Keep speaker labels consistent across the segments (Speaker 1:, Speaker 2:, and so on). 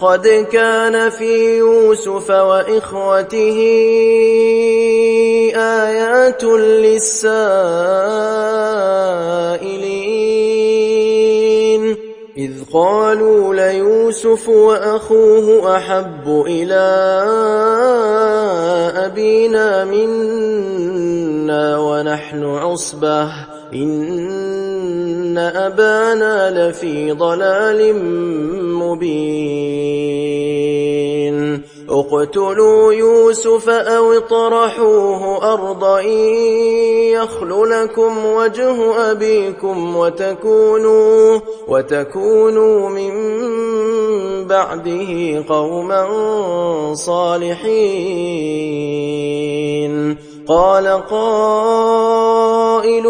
Speaker 1: قد كان في يوسف وإخوته آيات للسائلين إذ قالوا ليوسف وأخوه أحب إلى أبينا منا ونحن عصبة إن أبانا لفي ضلال مبين اقتلوا يوسف أو اطرحوه أرضا يخل لكم وجه أبيكم وتكونوا من بعده قوما صالحين قال قائل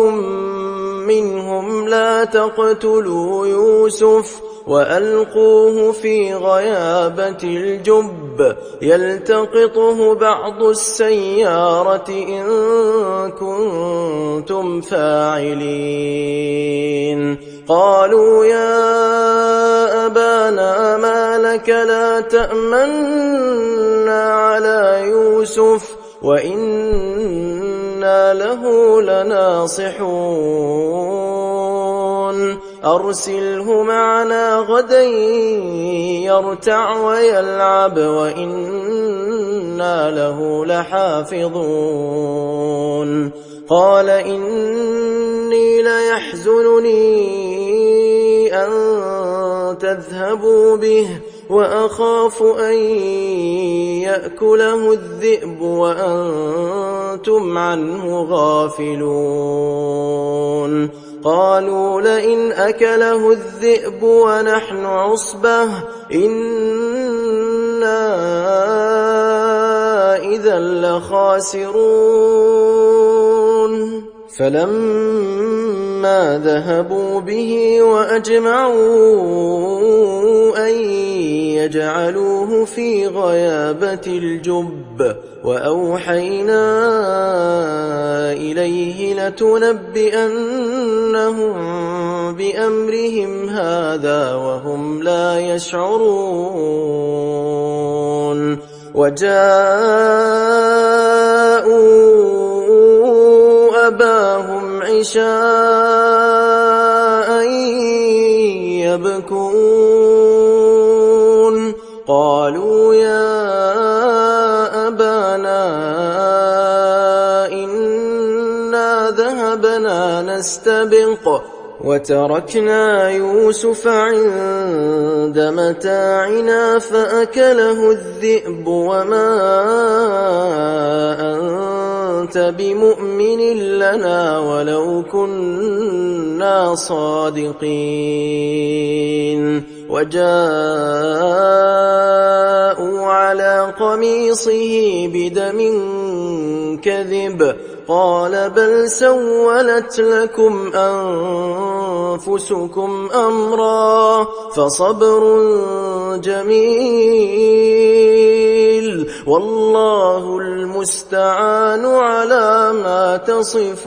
Speaker 1: منهم لا تقتلوا يوسف وألقوه في غيابة الجب يلتقطه بعض السيارة إن كنتم فاعلين قالوا يا أبانا ما لك لا تأمنا على يوسف وإنا له لناصحون أرسله معنا غدا يرتع ويلعب وإنا له لحافظون قال إني ليحزنني أن تذهبوا به وأخاف أن يأكله الذئب وأنتم عنه غافلون قالوا لئن أكله الذئب ونحن عصبة إنا إذا لخاسرون فلما ذهبوا به وأجمعوا أن يجعلوه في غيابة الجب وأوحينا إليه لتنبئنهم بأمرهم هذا وهم لا يشعرون وجاءوا أباهم عشاء يبكون قالوا يا أبانا إنا ذهبنا نستبق وتركنا يوسف عند متاعنا فأكله الذئب وما أنت بمؤمن لنا ولو كنا صادقين وجاءوا على قميصه بدم كذب قال بل سولت لكم أنفسكم أمرا فصبر جميل والله المستعان على ما تصفون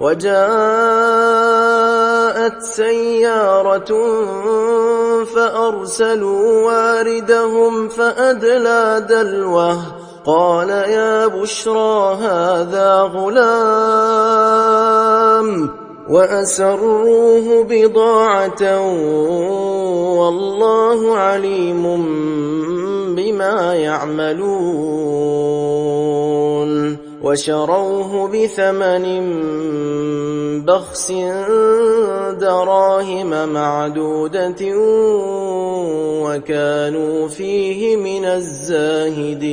Speaker 1: وجاءت سيارة فأرسلوا واردهم فأدلى دلوه قال يا بشرى هذا غلام وأسروه بضاعة والله عليم بما يعملون وشروه بثمن بخس دراهم معدودة وكانوا فيه من الزاهدين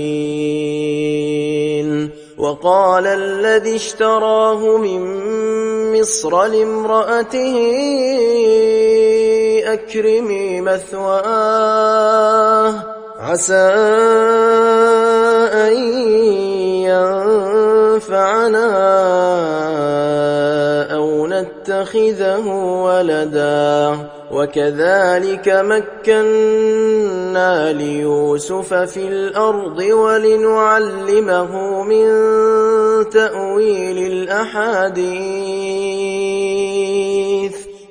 Speaker 1: وقال الذي اشتراه من مصر لامرأته أكرمي مثواه عسى أن ينفعنا أو نتخذه ولدا وكذلك مكنا ليوسف في الأرض ولنعلمه من تأويل الأحاديث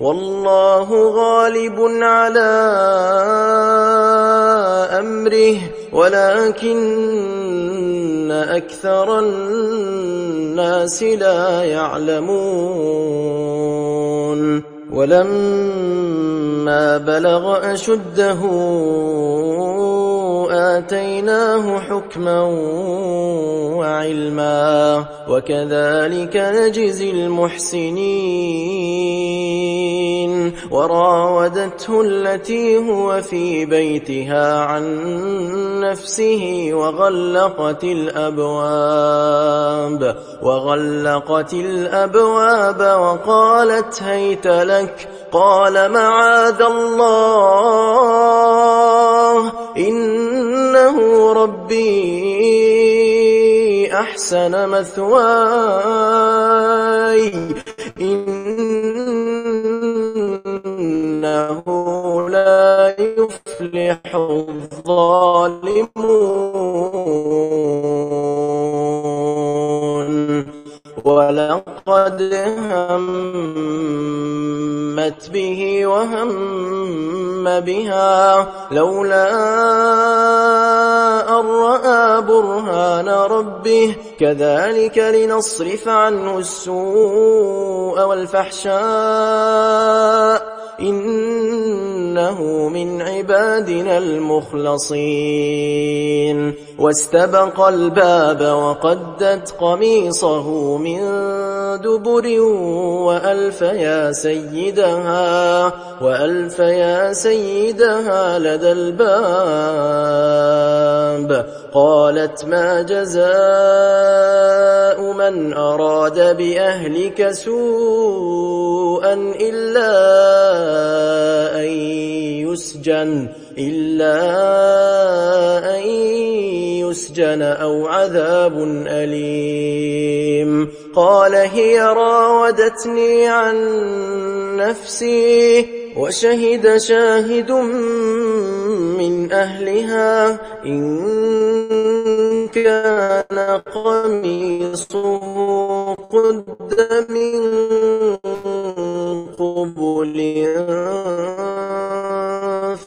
Speaker 1: والله غالب على أمره ولكن أكثر الناس لا يعلمون ولما بلغ أشده آتيناه حكما وعلما وكذلك نجزي المحسنين وراودته التي هو في بيتها عن نفسه وغلقت الأبواب وقالت هيت لك قال معاذ الله إنه ربي أحسن مثواي إنه لا يفلح الظالمون ولقد همت به وهم بها لولا أن رأى برهان ربه كذلك لنصرف عنه السوء والفحشاء إنه من عبادنا المخلصين واستبق الباب وقدت قميصه من دبر وألف يا سيدها لدى الباب قالت ما جزاء من أراد بأهلك سوءا إلا أن يسجن أو عذاب أليم قال هي راودتني عن نفسي وشهد شاهد من أهلها إن كان قميصه قد من قبل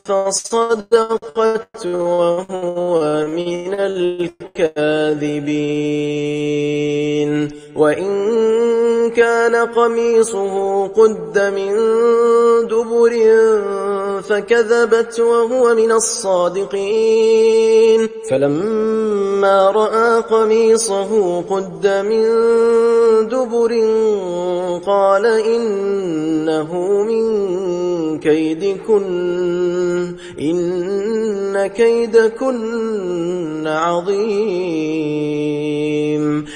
Speaker 1: فصدقت وهو من الكاذبين وإن كان قميصه قد من دبر فكذبت وهو من الصادقين فلما رأى قميصه قد من دبر قال إنه من كيدكن إن كيدكن عظيم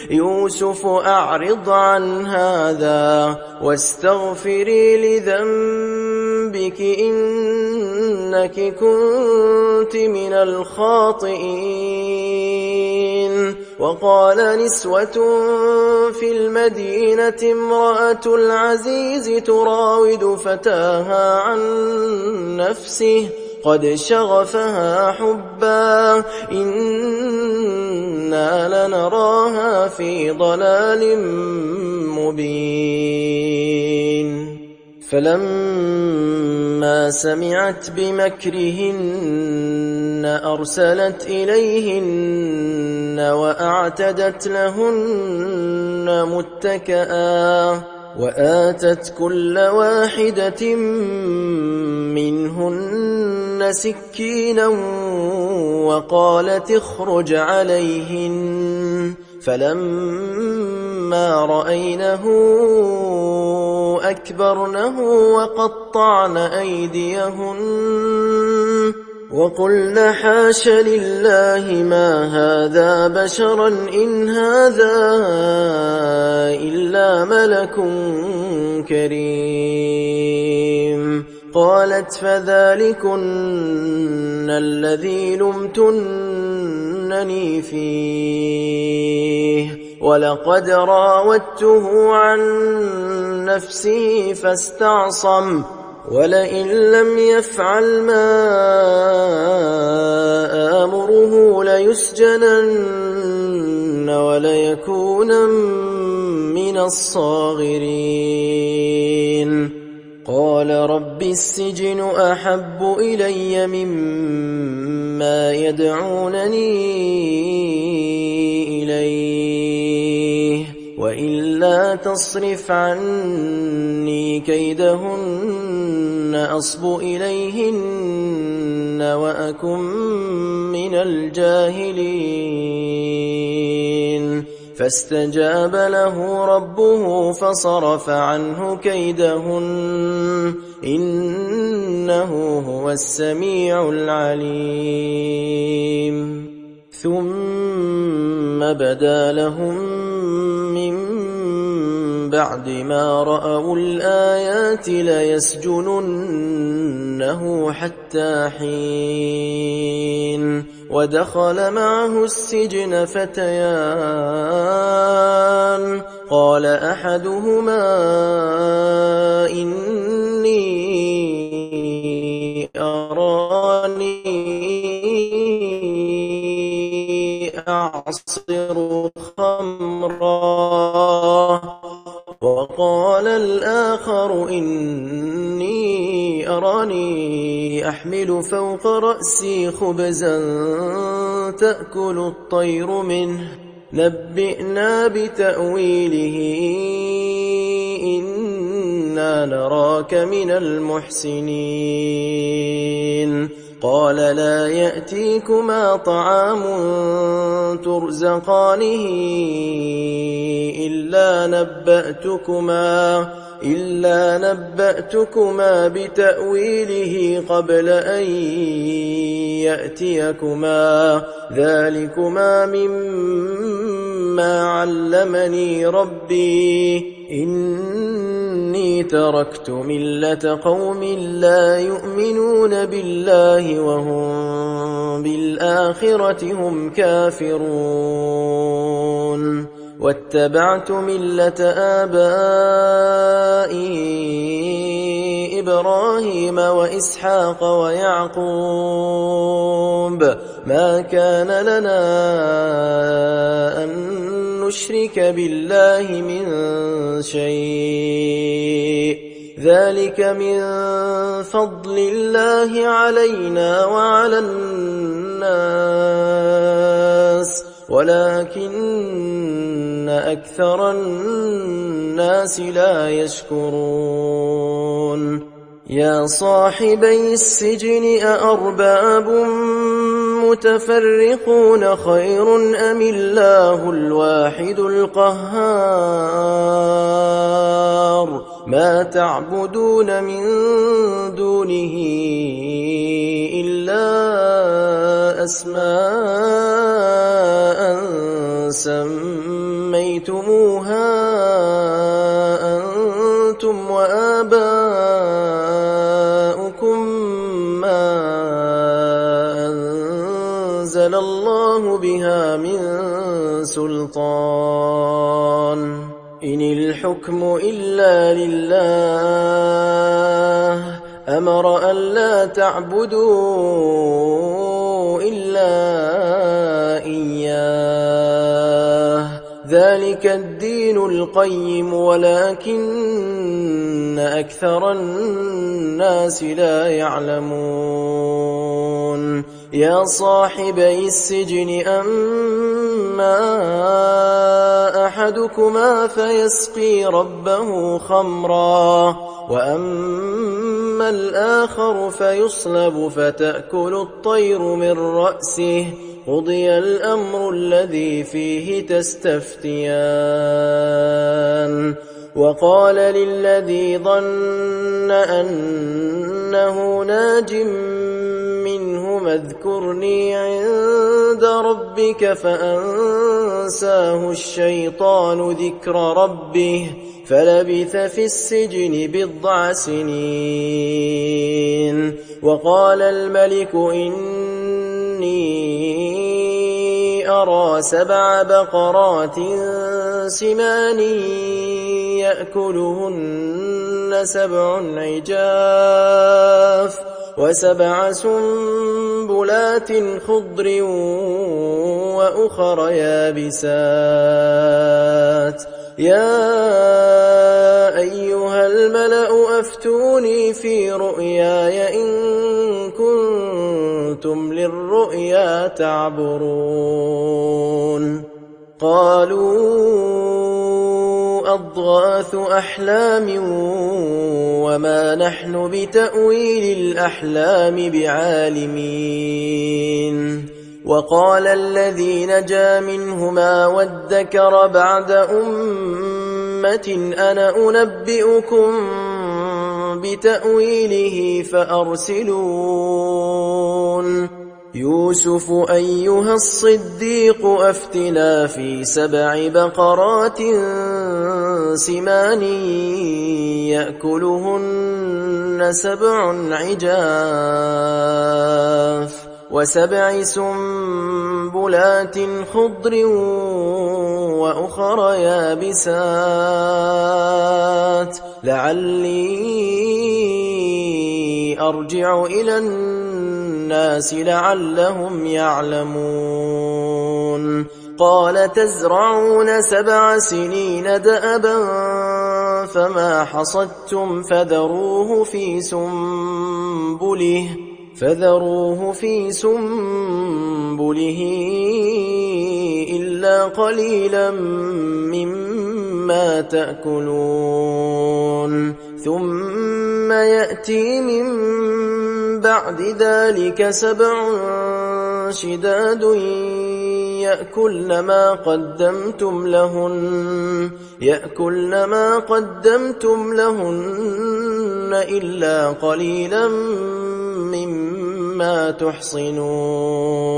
Speaker 1: يوسف أعرض عن هذا واستغفري لذنبك إنك كنت من الخاطئين وقال نسوة في المدينة امرأة العزيز تراود فتاها عن نفسه قد شغفها حبا إنا لنراها في ضلال مبين فلما سمعت بمكرهن أرسلت إليهن وأعتدت لهن متكئا وآتت كل واحدة منهن سكينا وقالت اخرج عليهن فلما رأينه أكبرنه وقطعن أيديهن وقلن حاش لله ما هذا بشرا إن هذا إلا ملك كريم قالت فذلكن الذي لمتنني فيه ولقد راودته عن نفسه فاستعصم ولئن لم يفعل ما آمره ليسجنن وليكون من الصاغرين قال رب السجن أحب إلي مما يدعونني إليه وإلا تصرف عني كيدهن أصب إليهن وأكن من الجاهلين فاستجاب له ربه فصرف عنه كيدهن إنه هو السميع العليم ثم بدا لهم من بعد ما رأوا الآيات ليسجننه حتى حين ودخل معه السجن فتيان قال أحدهما إني أراني أعصر خمرا وقال الآخر إني أراني أحمل فوق رأسي خبزا تأكل الطير منه نبئنا بتأويله إنا نراك من المحسنين قال لا يأتيكما طعام ترزقانه إلا نبأتكما بتأويله قبل أن يأتيكما ذلكما مما علمني ربي إني تركت ملة قوم لا يؤمنون بالله وهم بالآخرة هم كافرون واتبعت ملة آبائي إبراهيم وإسحاق ويعقوب ما كان لنا أن نشرك بالله من شيء ذلك من فضل الله علينا وعلى الناس ولكن أكثر الناس لا يشكرون يا صاحبي السجن أأرباب متفرقون خير أم الله الواحد القهار ما تعبدون من دونه إلا أسماء سميتموها أنتم وآباؤكم ما أنزل الله بها من سلطان إن الحكم إلا لله أمر ألا تعبدوا إلا إياه ذلك الدين القيم ولكن أكثر الناس لا يعلمون يا صاحبي السجن أما أحدكما فيسقي ربه خمرا وأما الآخر فيصلب فتأكل الطير من رأسه قضي الأمر الذي فيه تستفتيان وقال للذي ظن أنه ناج منهما اذكرني عند ربك فأنساه الشيطان ذكر ربه فلبث في السجن 9 سنين وقال الملك إني أرى 7 بقرات سمان يأكلهن 7 عجاف و7 سنبلات خضر وأخر يابسات يا أيها الملأ أفتوني في رؤياي إن كنتم للرؤيا تعبرون قالوا أضغاث أحلام وما نحن بتأويل الأحلام بعالمين وقال الذي نجا منهما وادكر بعد أمة أنا أنبئكم بتأويله فأرسلون يوسف أيها الصديق أفتنا في 7 بقرات سمان يأكلهن 7 عجاف و7 سنبلات خضر وأخر يابسات لعلي أرجع إلى الناس لعلهم يعلمون قال تزرعون 7 سنين دأبا فما حصدتم فذروه في سنبله إلا قليلا مما تأكلون ثم يأتي من بعد ذلك 7 شداد يأكلن ما قدمتم لهن إلا قليلا مما تحصنون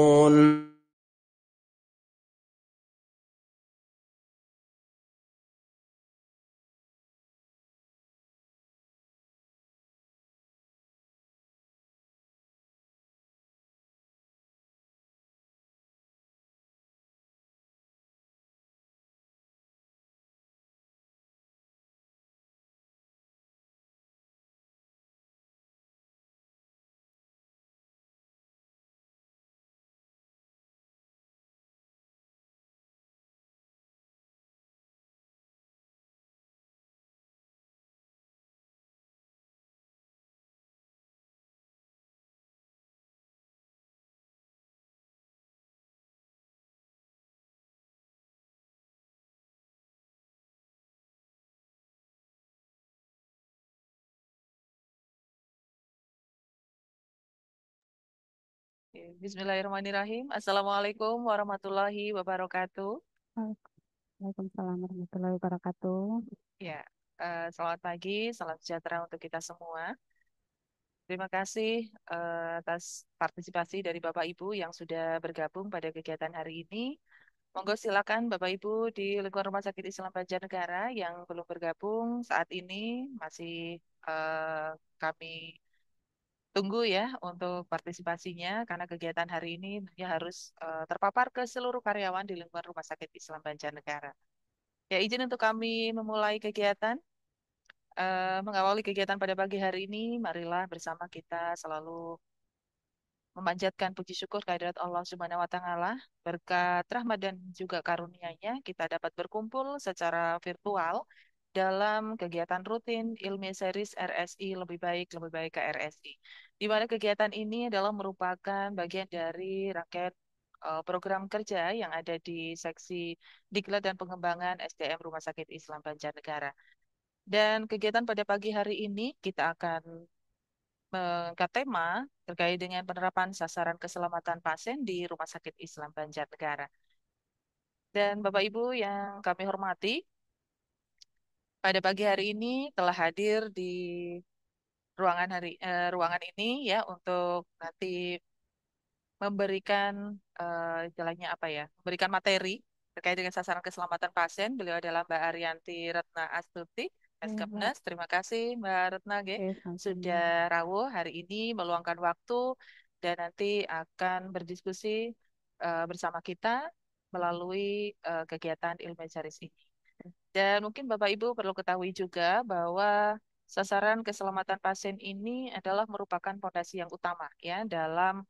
Speaker 2: Oke, Bismillahirrahmanirrahim. Assalamualaikum warahmatullahi wabarakatuh.
Speaker 3: Waalaikumsalam warahmatullahi wabarakatuh.
Speaker 2: Ya, selamat pagi, salam sejahtera untuk kita semua. Terima kasih atas partisipasi dari Bapak Ibu yang sudah bergabung pada kegiatan hari ini. Monggo silakan Bapak Ibu di lingkungan Rumah Sakit Islam Banjarnegara yang belum bergabung saat ini masih kami tunggu ya untuk partisipasinya karena kegiatan hari ini tentunya harus terpapar ke seluruh karyawan di lingkungan Rumah Sakit Islam Banjarnegara. Ya, izin untuk kami memulai kegiatan. Mengawali kegiatan pada pagi hari ini, marilah bersama kita selalu memanjatkan puji syukur kehadirat Allah Subhanahu wa taala. Berkat rahmat dan juga karunia-Nya kita dapat berkumpul secara virtual dalam kegiatan rutin Ilmiah Series RSI lebih baik ke RSI. Di mana kegiatan ini adalah merupakan bagian dari rangkaian program kerja yang ada di seksi Diklat dan Pengembangan SDM Rumah Sakit Islam Banjarnegara. Dan kegiatan pada pagi hari ini kita akan mengangkat tema terkait dengan penerapan sasaran keselamatan pasien di Rumah Sakit Islam Banjarnegara. Dan Bapak Ibu yang kami hormati, pada pagi hari ini telah hadir di ruangan ini ya untuk nanti memberikan istilahnya apa ya, memberikan materi terkait dengan sasaran keselamatan pasien. Beliau adalah Mbak Arianti Retna Astuti,
Speaker 3: Ya, Mbak.
Speaker 2: Meskepnes. Terima kasih Mbak Retna G.
Speaker 3: Oke, sama-sama.
Speaker 2: Sudah rawuh hari ini meluangkan waktu dan nanti akan berdiskusi bersama kita melalui kegiatan ilmu Jaris ini. Dan mungkin Bapak Ibu perlu ketahui juga bahwa sasaran keselamatan pasien ini adalah merupakan fondasi yang utama ya dalam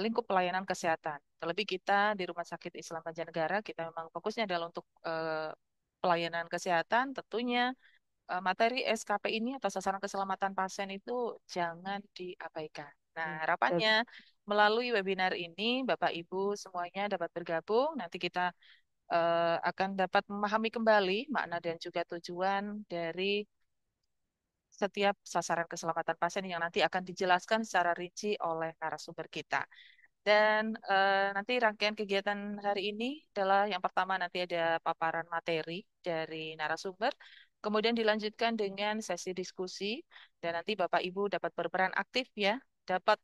Speaker 2: lingkup pelayanan kesehatan. Terlebih kita di Rumah Sakit Islam Banjarnegara, kita memang fokusnya adalah untuk pelayanan kesehatan, tentunya materi SKP ini atau sasaran keselamatan pasien itu jangan diabaikan. Nah,
Speaker 3: Betul.
Speaker 2: harapannya melalui webinar ini Bapak Ibu semuanya dapat bergabung. Nanti kita akan dapat memahami kembali makna dan juga tujuan dari setiap sasaran keselamatan pasien yang nanti akan dijelaskan secara rinci oleh narasumber kita. Dan nanti rangkaian kegiatan hari ini adalah yang pertama nanti ada paparan materi dari narasumber, kemudian dilanjutkan dengan sesi diskusi, dan nanti Bapak Ibu dapat berperan aktif ya, dapat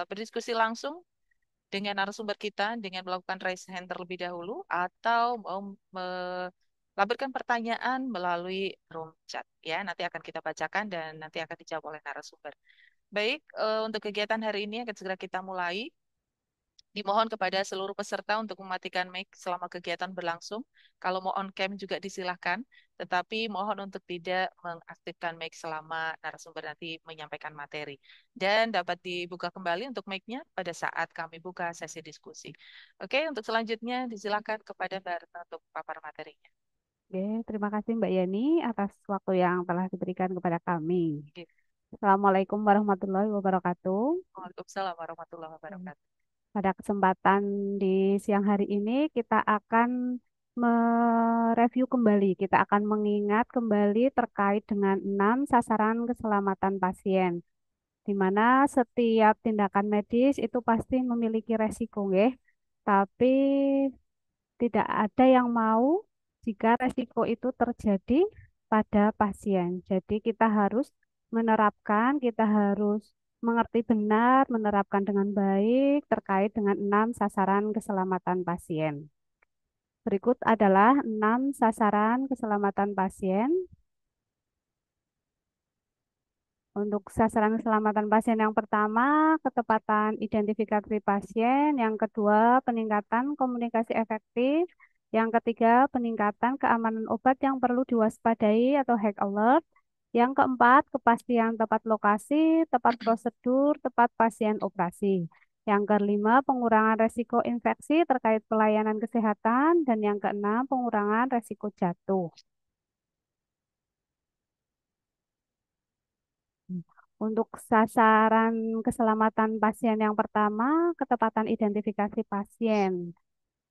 Speaker 2: berdiskusi langsung dengan narasumber kita dengan melakukan raise hand terlebih dahulu atau mau melampirkan pertanyaan melalui room chat ya. Nanti akan kita bacakan dan nanti akan dijawab oleh narasumber. Baik, untuk kegiatan hari ini akan segera kita mulai. Dimohon kepada seluruh peserta untuk mematikan mic selama kegiatan berlangsung. Kalau mau on cam juga disilahkan, tetapi mohon untuk tidak mengaktifkan mic selama narasumber nanti menyampaikan materi. Dan dapat dibuka kembali untuk mic-nya pada saat kami buka sesi diskusi. Oke, untuk selanjutnya disilakan kepada Mbak Retno untuk papar materinya.
Speaker 3: Oke, terima kasih Mbak Yani atas waktu yang telah diberikan kepada kami.
Speaker 2: Oke.
Speaker 3: Assalamualaikum warahmatullahi wabarakatuh.
Speaker 2: Waalaikumsalam warahmatullahi wabarakatuh.
Speaker 3: Pada kesempatan di siang hari ini kita akan mereview kembali, kita akan mengingat kembali terkait dengan 6 sasaran keselamatan pasien, di mana setiap tindakan medis itu pasti memiliki resiko, nggih. Tapi tidak ada yang mau jika resiko itu terjadi pada pasien. Jadi kita harus menerapkan, kita harus mengerti benar, menerapkan dengan baik terkait dengan 6 sasaran keselamatan pasien. Berikut adalah 6 sasaran keselamatan pasien. Untuk sasaran keselamatan pasien yang pertama, ketepatan identifikasi pasien. Yang kedua, peningkatan komunikasi efektif. Yang ketiga, peningkatan keamanan obat yang perlu diwaspadai atau hack alert. Yang keempat, kepastian tepat lokasi, tepat prosedur, tepat pasien operasi. Yang kelima, pengurangan resiko infeksi terkait pelayanan kesehatan. Dan yang keenam, pengurangan resiko jatuh. Untuk sasaran keselamatan pasien yang pertama, ketepatan identifikasi pasien.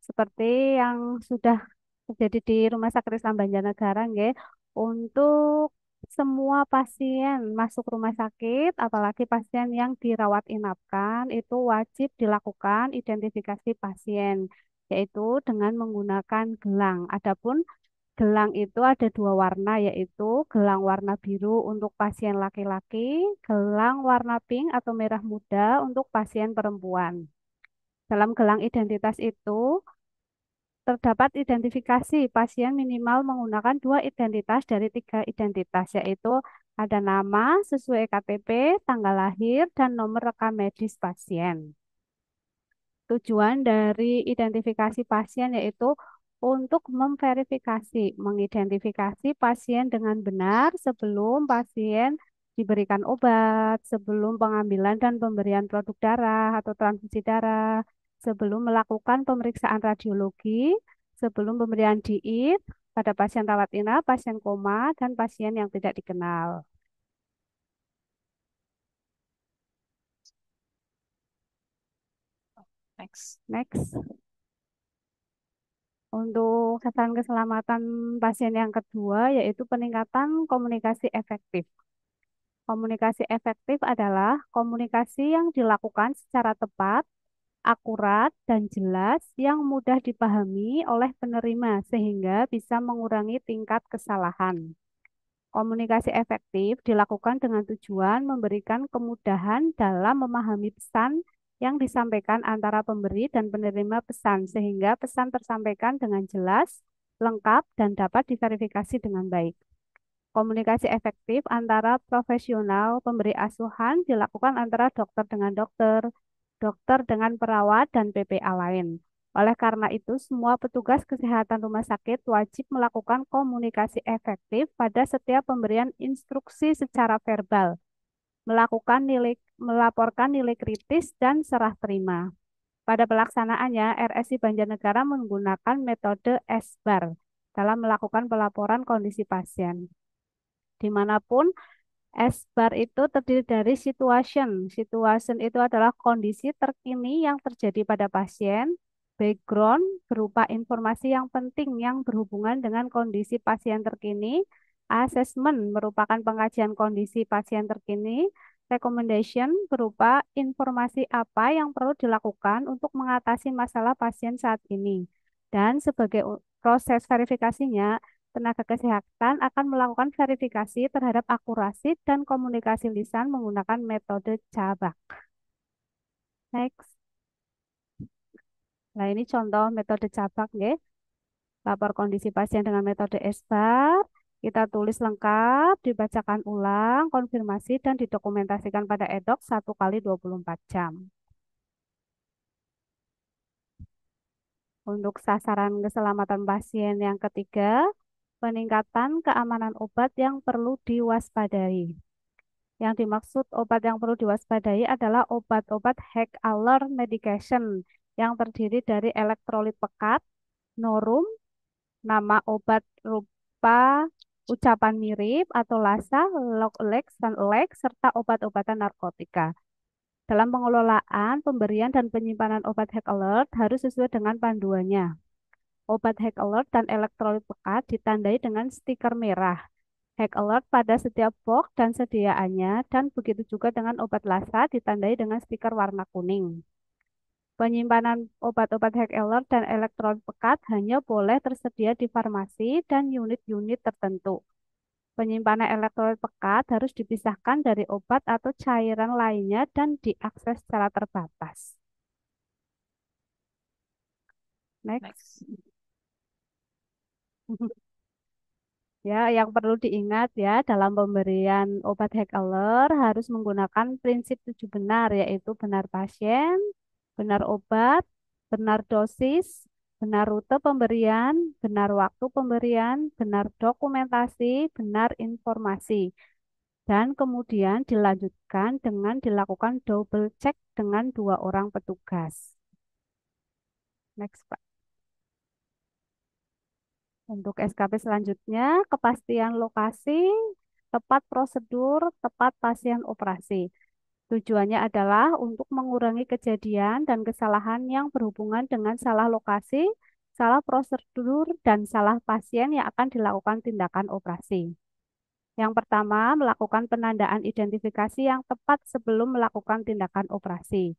Speaker 3: Seperti yang sudah terjadi di Rumah Sakit Islam Banjarnegara, nggih, untuk semua pasien masuk rumah sakit, apalagi pasien yang dirawat inapkan, itu wajib dilakukan identifikasi pasien, yaitu dengan menggunakan gelang. Adapun gelang itu ada dua warna, yaitu gelang warna biru untuk pasien laki-laki, gelang warna pink atau merah muda untuk pasien perempuan. Dalam gelang identitas itu terdapat identifikasi pasien minimal menggunakan dua identitas dari tiga identitas, yaitu ada nama sesuai KTP, tanggal lahir, dan nomor rekam medis pasien. Tujuan dari identifikasi pasien yaitu untuk memverifikasi, mengidentifikasi pasien dengan benar sebelum pasien diberikan obat, sebelum pengambilan dan pemberian produk darah atau transfusi darah, sebelum melakukan pemeriksaan radiologi, sebelum pemberian diet pada pasien rawat inap, pasien koma, dan pasien yang tidak dikenal.
Speaker 2: Next.
Speaker 3: Next. Untuk sasaran keselamatan pasien yang kedua yaitu peningkatan komunikasi efektif. Komunikasi efektif adalah komunikasi yang dilakukan secara tepat, akurat, dan jelas yang mudah dipahami oleh penerima sehingga bisa mengurangi tingkat kesalahan. Komunikasi efektif dilakukan dengan tujuan memberikan kemudahan dalam memahami pesan yang disampaikan antara pemberi dan penerima pesan, sehingga pesan tersampaikan dengan jelas, lengkap, dan dapat diverifikasi dengan baik. Komunikasi efektif antara profesional pemberi asuhan dilakukan antara dokter dengan dokter, dokter dengan perawat, dan PPA lain. Oleh karena itu, semua petugas kesehatan rumah sakit wajib melakukan komunikasi efektif pada setiap pemberian instruksi secara verbal, melaporkan nilai kritis dan serah terima. Pada pelaksanaannya, RSI Banjarnegara menggunakan metode SBAR, dalam melakukan pelaporan kondisi pasien. Dimanapun S-bar itu terdiri dari situation. Situation itu adalah kondisi terkini yang terjadi pada pasien. Background berupa informasi yang penting yang berhubungan dengan kondisi pasien terkini. Assessment merupakan pengkajian kondisi pasien terkini. Recommendation berupa informasi apa yang perlu dilakukan untuk mengatasi masalah pasien saat ini. Dan sebagai proses verifikasinya, tenaga kesehatan akan melakukan verifikasi terhadap akurasi dan komunikasi lisan menggunakan metode cabak. Next. Nah, ini contoh metode cabak, nggih. Lapor kondisi pasien dengan metode SBAR. Kita tulis lengkap, dibacakan ulang, konfirmasi, dan didokumentasikan pada EDOC 1 kali 24 jam. Untuk sasaran keselamatan pasien yang ketiga, peningkatan keamanan obat yang perlu diwaspadai. Yang dimaksud obat yang perlu diwaspadai adalah obat-obat high alert medication yang terdiri dari elektrolit pekat, norum, nama obat rupa ucapan mirip atau lasa, Loklex dan Lex, serta obat-obatan narkotika. Dalam pengelolaan, pemberian dan penyimpanan obat high alert harus sesuai dengan panduannya. Obat high alert dan elektrolit pekat ditandai dengan stiker merah. High alert pada setiap box dan sediaannya, dan begitu juga dengan obat lasa ditandai dengan stiker warna kuning. Penyimpanan obat-obat high alert dan elektrolit pekat hanya boleh tersedia di farmasi dan unit-unit tertentu. Penyimpanan elektrolit pekat harus dipisahkan dari obat atau cairan lainnya dan diakses secara terbatas. Next. Ya, yang perlu diingat ya, dalam pemberian obat high alert harus menggunakan prinsip 7 benar, yaitu benar pasien, benar obat, benar dosis, benar rute pemberian, benar waktu pemberian, benar dokumentasi, benar informasi. Dan kemudian dilanjutkan dengan dilakukan double check dengan 2 orang petugas. Next, Pak. Untuk SKP selanjutnya, kepastian lokasi, tepat prosedur, tepat pasien operasi. Tujuannya adalah untuk mengurangi kejadian dan kesalahan yang berhubungan dengan salah lokasi, salah prosedur, dan salah pasien yang akan dilakukan tindakan operasi. Yang pertama, melakukan penandaan identifikasi yang tepat sebelum melakukan tindakan operasi.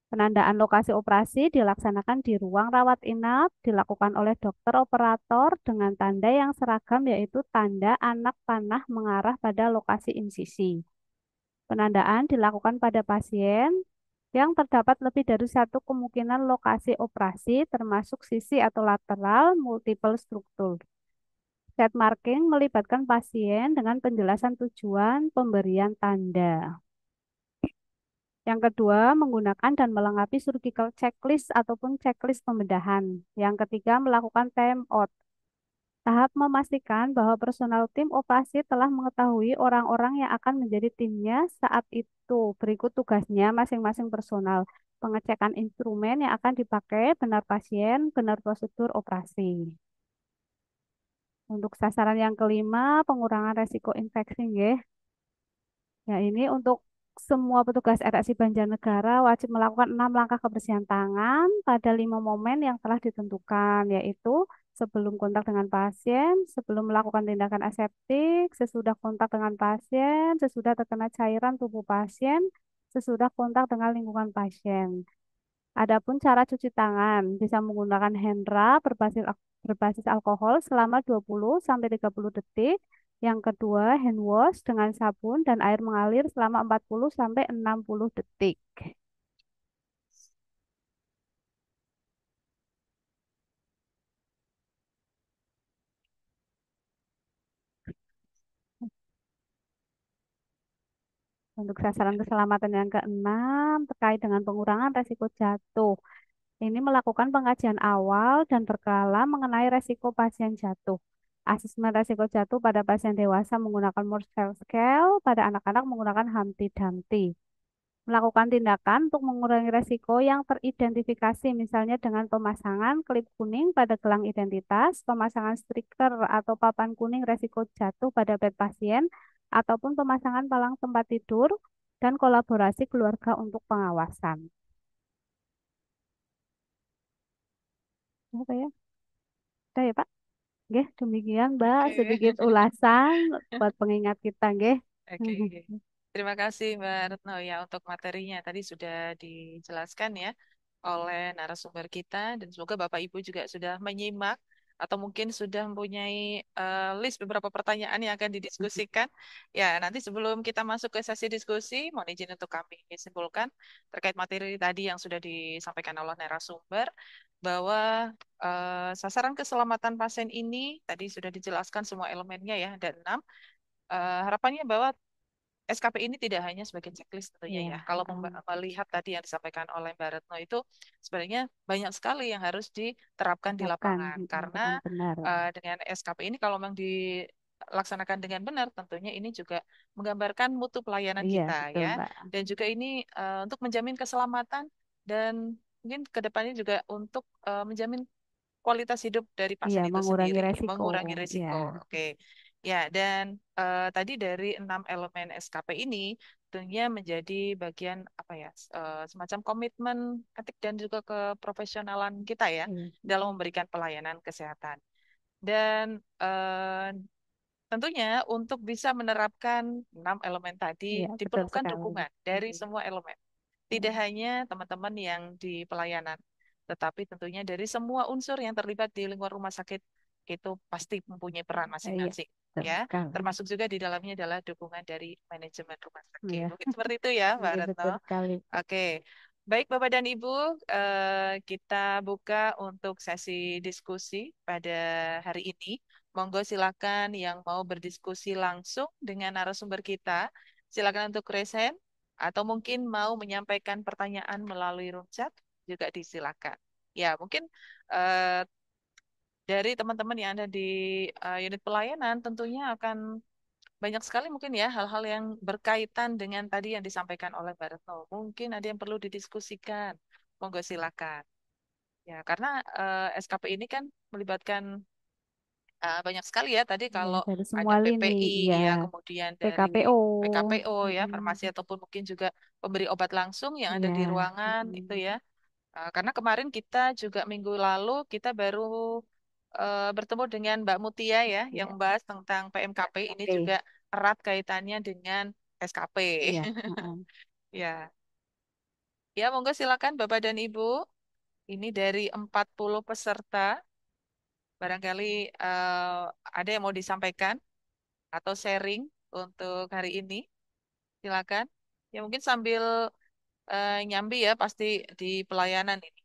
Speaker 3: Penandaan lokasi operasi dilaksanakan di ruang rawat inap, dilakukan oleh dokter operator dengan tanda yang seragam, yaitu tanda anak panah mengarah pada lokasi insisi. Penandaan dilakukan pada pasien yang terdapat lebih dari satu kemungkinan lokasi operasi, termasuk sisi atau lateral multiple struktur. Set marking melibatkan pasien dengan penjelasan tujuan pemberian tanda. Yang kedua, menggunakan dan melengkapi surgical checklist ataupun checklist pembedahan. Yang ketiga, melakukan time out. Tahap memastikan bahwa personal tim operasi telah mengetahui orang-orang yang akan menjadi timnya saat itu. Berikut tugasnya masing-masing personal. Pengecekan instrumen yang akan dipakai, benar pasien, benar prosedur operasi. Untuk sasaran yang kelima, pengurangan resiko infeksi, ya. Ya, ini untuk semua petugas RSI Banjarnegara wajib melakukan 6 langkah kebersihan tangan pada 5 momen yang telah ditentukan, yaitu sebelum kontak dengan pasien, sebelum melakukan tindakan aseptik, sesudah kontak dengan pasien, sesudah terkena cairan tubuh pasien, sesudah kontak dengan lingkungan pasien. Adapun cara cuci tangan bisa menggunakan hand rub berbasis alkohol selama 20-30 detik. Yang kedua, hand wash dengan sabun dan air mengalir selama 40-60 detik. Untuk sasaran keselamatan yang keenam terkait dengan pengurangan resiko jatuh. Ini melakukan pengkajian awal dan berkala mengenai resiko pasien jatuh. Asesmen resiko jatuh pada pasien dewasa menggunakan Morsel Scale, pada anak-anak menggunakan Humpty Dumpty. melakukan tindakan untuk mengurangi resiko yang teridentifikasi, misalnya dengan pemasangan klip kuning pada gelang identitas, pemasangan stiker atau papan kuning resiko jatuh pada bed pasien, ataupun pemasangan palang tempat tidur, dan kolaborasi keluarga untuk pengawasan. Apa ya? Udah ya, Pak? Nggih, demikian Mbak,
Speaker 2: Oke.
Speaker 3: sedikit ulasan buat pengingat kita, nggih.
Speaker 2: Oke. Terima kasih Mbak Retno ya untuk materinya tadi sudah dijelaskan ya oleh narasumber kita dan semoga Bapak Ibu juga sudah menyimak atau mungkin sudah mempunyai list beberapa pertanyaan yang akan didiskusikan. Ya, nanti sebelum kita masuk ke sesi diskusi, mohon izin untuk kami simpulkan terkait materi tadi yang sudah disampaikan oleh narasumber bahwa sasaran keselamatan pasien ini tadi sudah dijelaskan semua elemennya ya, ada 6. Harapannya bahwa SKP ini tidak hanya sebagai checklist tentunya
Speaker 3: Iya,
Speaker 2: ya. Kalau melihat tadi yang disampaikan oleh Mbak Retno itu sebenarnya banyak sekali yang harus diterapkan di
Speaker 3: terapkan
Speaker 2: lapangan. Karena
Speaker 3: dengan benar.
Speaker 2: dengan SKP ini kalau memang dilaksanakan dengan benar, tentunya ini juga menggambarkan mutu pelayanan
Speaker 3: Iya,
Speaker 2: kita
Speaker 3: betul
Speaker 2: ya.
Speaker 3: Mbak.
Speaker 2: Dan juga ini untuk menjamin keselamatan dan mungkin ke depannya juga untuk menjamin kualitas hidup dari
Speaker 3: Iya,
Speaker 2: pasien itu
Speaker 3: mengurangi
Speaker 2: sendiri,
Speaker 3: resiko.
Speaker 2: mengurangi
Speaker 3: Iya,
Speaker 2: risiko. Oke. Ya, dan tadi dari 6 elemen SKP ini tentunya menjadi bagian apa ya, semacam komitmen etik dan juga keprofesionalan kita ya
Speaker 3: iya,
Speaker 2: dalam memberikan pelayanan kesehatan. Dan tentunya untuk bisa menerapkan 6 elemen tadi
Speaker 3: iya, betul
Speaker 2: diperlukan
Speaker 3: sekali.
Speaker 2: dukungan dari semua elemen. Tidak hanya teman-teman yang di pelayanan, tetapi tentunya dari semua unsur yang terlibat di lingkungan rumah sakit itu pasti mempunyai peran
Speaker 3: Iya,
Speaker 2: masing-masing.
Speaker 3: betul
Speaker 2: Ya,
Speaker 3: sekali.
Speaker 2: termasuk juga di dalamnya adalah dukungan dari manajemen rumah sakit.
Speaker 3: Iya,
Speaker 2: Mungkin seperti itu ya, Mbak
Speaker 3: iya,
Speaker 2: Retno.
Speaker 3: betul sekali.
Speaker 2: Oke, baik Bapak dan Ibu, kita buka untuk sesi diskusi pada hari ini. Monggo silakan yang mau berdiskusi langsung dengan narasumber kita. Silakan untuk raise hand atau mungkin mau menyampaikan pertanyaan melalui room chat juga disilakan. Ya, mungkin eh, dari teman-teman yang ada di unit pelayanan tentunya akan banyak sekali mungkin ya hal-hal yang berkaitan dengan tadi yang disampaikan oleh Mbak Retno. Mungkin ada yang perlu didiskusikan. Monggo silakan. Ya, karena SKP ini kan melibatkan banyak sekali ya tadi
Speaker 3: Iya,
Speaker 2: kalau
Speaker 3: dari
Speaker 2: ada
Speaker 3: semua lini.
Speaker 2: PPI
Speaker 3: Iya,
Speaker 2: ya, kemudian dari
Speaker 3: PKPO.
Speaker 2: PKPO ya, farmasi
Speaker 3: Mm-mm.
Speaker 2: ataupun mungkin juga pemberi obat langsung yang ada
Speaker 3: Iya.
Speaker 2: di ruangan itu
Speaker 3: Mm-mm.
Speaker 2: ya. Karena kemarin kita juga minggu lalu kita baru bertemu dengan Mbak Mutia ya, yang
Speaker 3: Iya,
Speaker 2: membahas tentang PMKP ini
Speaker 3: oke.
Speaker 2: juga erat kaitannya dengan SKP.
Speaker 3: Iya. Mm-mm.
Speaker 2: Ya, ya monggo silakan Bapak dan Ibu. Ini dari 40 peserta, barangkali ada yang mau disampaikan atau sharing untuk hari ini. Silakan. Ya mungkin sambil nyambi ya pasti di pelayanan ini.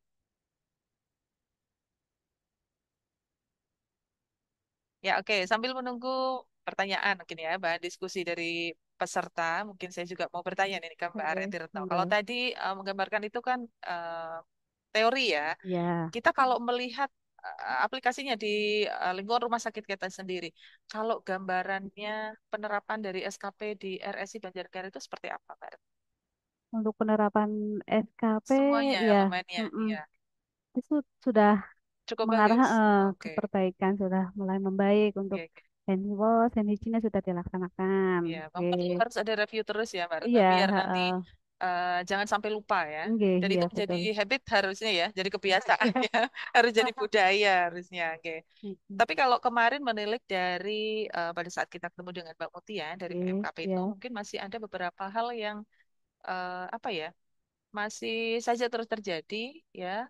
Speaker 2: Ya oke, sambil menunggu pertanyaan mungkin ya, bahan diskusi dari peserta, mungkin saya juga mau bertanya nih ke Mbak
Speaker 3: Oke,
Speaker 2: Areti Retno. Kalau
Speaker 3: monggo.
Speaker 2: tadi menggambarkan itu kan teori ya,
Speaker 3: Iya.
Speaker 2: kita kalau melihat aplikasinya di lingkungan rumah sakit kita sendiri, kalau gambarannya penerapan dari SKP di RSI Banjarnegara itu seperti apa, Mbak Retno?
Speaker 3: Untuk penerapan SKP,
Speaker 2: Semuanya
Speaker 3: ya,
Speaker 2: elemennya,
Speaker 3: mm-mm.
Speaker 2: ya
Speaker 3: Itu sudah
Speaker 2: cukup
Speaker 3: mengarah
Speaker 2: bagus.
Speaker 3: ke
Speaker 2: Oke,
Speaker 3: perbaikan, sudah mulai membaik untuk
Speaker 2: oke, oke.
Speaker 3: hand wash, hand hygiene sudah dilaksanakan.
Speaker 2: Ya,
Speaker 3: Oke.
Speaker 2: memang perlu harus ada review terus ya, Mbak Retno,
Speaker 3: Iya,
Speaker 2: biar nanti
Speaker 3: heeh.
Speaker 2: jangan sampai lupa ya.
Speaker 3: Nggih,
Speaker 2: Dan
Speaker 3: iya
Speaker 2: itu menjadi
Speaker 3: betul.
Speaker 2: habit harusnya ya, jadi kebiasaan
Speaker 3: Iya.
Speaker 2: ya, harus jadi budaya harusnya. Oke.
Speaker 3: Mm-mm.
Speaker 2: Tapi kalau kemarin menilik dari pada saat kita ketemu dengan Mbak Mutia dari
Speaker 3: Oke,
Speaker 2: PMKP itu,
Speaker 3: ya.
Speaker 2: mungkin masih ada beberapa hal yang apa ya, masih saja terus terjadi ya.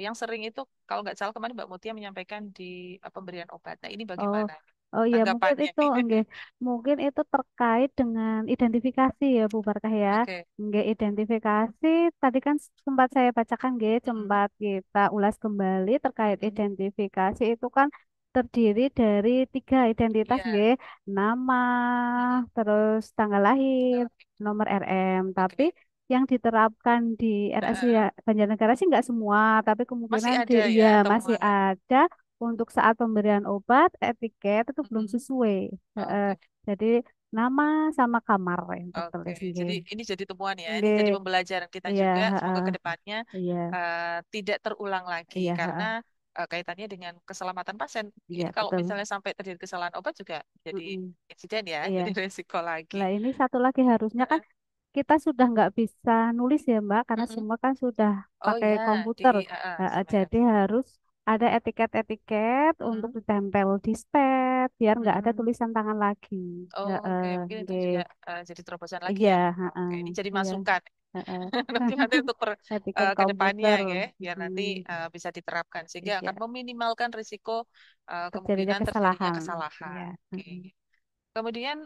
Speaker 2: Yang sering itu kalau nggak salah kemarin Mbak Mutia menyampaikan di pemberian obat. Nah ini
Speaker 3: Oh,
Speaker 2: bagaimana
Speaker 3: oh ya mungkin
Speaker 2: tanggapannya?
Speaker 3: itu enggak, mungkin itu terkait dengan identifikasi ya Bu Barkah ya.
Speaker 2: Oke.
Speaker 3: Enggak identifikasi tadi kan sempat saya bacakan nggih,
Speaker 2: Mm-mm.
Speaker 3: sempat kita ulas kembali terkait
Speaker 2: Mm-mm.
Speaker 3: identifikasi itu kan terdiri dari 3 identitas
Speaker 2: Iya.
Speaker 3: nggih, nama,
Speaker 2: Mm-mm.
Speaker 3: terus tanggal lahir,
Speaker 2: Oke.
Speaker 3: nomor RM. Tapi
Speaker 2: Oke.
Speaker 3: yang diterapkan di RSI
Speaker 2: Heeh.
Speaker 3: Banjarnegara sih nggak semua, tapi
Speaker 2: Masih
Speaker 3: kemungkinan
Speaker 2: ada ya
Speaker 3: iya masih
Speaker 2: temuan.
Speaker 3: ada untuk saat pemberian obat, etiket itu belum
Speaker 2: Mm-mm.
Speaker 3: sesuai. Heeh.
Speaker 2: Oke.
Speaker 3: Jadi nama sama kamar yang
Speaker 2: Oke,
Speaker 3: tertulis
Speaker 2: jadi
Speaker 3: nggih.
Speaker 2: ini jadi temuan ya. Ini jadi
Speaker 3: Nggih,
Speaker 2: pembelajaran kita
Speaker 3: iya,
Speaker 2: juga.
Speaker 3: heeh,
Speaker 2: Semoga ke depannya
Speaker 3: iya,
Speaker 2: tidak terulang lagi
Speaker 3: iya,
Speaker 2: karena
Speaker 3: heeh,
Speaker 2: kaitannya dengan keselamatan pasien.
Speaker 3: iya
Speaker 2: Ini kalau
Speaker 3: betul.
Speaker 2: misalnya sampai terjadi kesalahan obat juga jadi
Speaker 3: Mm-mm,
Speaker 2: insiden ya,
Speaker 3: iya.
Speaker 2: jadi resiko lagi.
Speaker 3: Lah ini satu lagi harusnya kan
Speaker 2: Heeh.
Speaker 3: kita sudah nggak bisa nulis ya Mbak, karena
Speaker 2: Mm-mm.
Speaker 3: semua kan sudah
Speaker 2: Oh
Speaker 3: pakai
Speaker 2: ya, di
Speaker 3: komputer.
Speaker 2: CMR.
Speaker 3: Jadi harus ada etiket-etiket untuk
Speaker 2: Mm-mm.
Speaker 3: ditempel di spet biar nggak ada
Speaker 2: Mm-mm.
Speaker 3: tulisan tangan lagi.
Speaker 2: Oh, oke, mungkin itu
Speaker 3: Nggih.
Speaker 2: juga jadi terobosan lagi
Speaker 3: Iya,
Speaker 2: ya.
Speaker 3: heeh,
Speaker 2: Oke, ini jadi
Speaker 3: iya,
Speaker 2: masukan.
Speaker 3: heeh.
Speaker 2: Nanti nanti untuk
Speaker 3: Etiket
Speaker 2: ke depannya
Speaker 3: komputer.
Speaker 2: ya, biar nanti
Speaker 3: Mm,
Speaker 2: bisa diterapkan sehingga
Speaker 3: iya,
Speaker 2: akan meminimalkan risiko
Speaker 3: terjadinya
Speaker 2: kemungkinan terjadinya
Speaker 3: kesalahan.
Speaker 2: kesalahan.
Speaker 3: Iya,
Speaker 2: Oke.
Speaker 3: heeh.
Speaker 2: Kemudian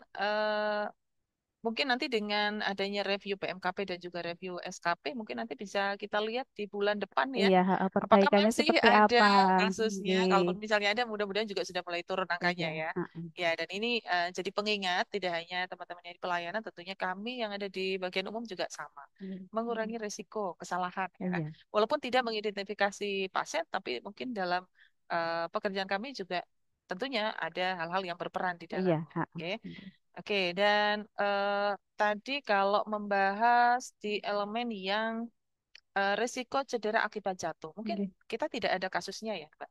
Speaker 2: mungkin nanti dengan adanya review PMKP dan juga review SKP, mungkin nanti bisa kita lihat di bulan depan ya.
Speaker 3: Iya, heeh,
Speaker 2: Apakah
Speaker 3: perbaikannya
Speaker 2: masih
Speaker 3: seperti
Speaker 2: ada
Speaker 3: apa?
Speaker 2: kasusnya?
Speaker 3: Nggih.
Speaker 2: Kalaupun misalnya ada, mudah-mudahan juga sudah mulai turun angkanya
Speaker 3: Iya,
Speaker 2: ya.
Speaker 3: heeh.
Speaker 2: Ya, dan ini jadi pengingat, tidak hanya teman-teman yang di pelayanan, tentunya kami yang ada di bagian umum juga sama. Mengurangi risiko kesalahan ya.
Speaker 3: Iya,
Speaker 2: Walaupun tidak mengidentifikasi pasien, tapi mungkin dalam pekerjaan kami juga tentunya ada hal-hal yang berperan di
Speaker 3: iya,
Speaker 2: dalamnya.
Speaker 3: heeh.
Speaker 2: Oke. Oke, dan tadi kalau membahas di elemen yang risiko cedera akibat jatuh, mungkin
Speaker 3: Nggih.
Speaker 2: kita tidak ada kasusnya ya, Mbak?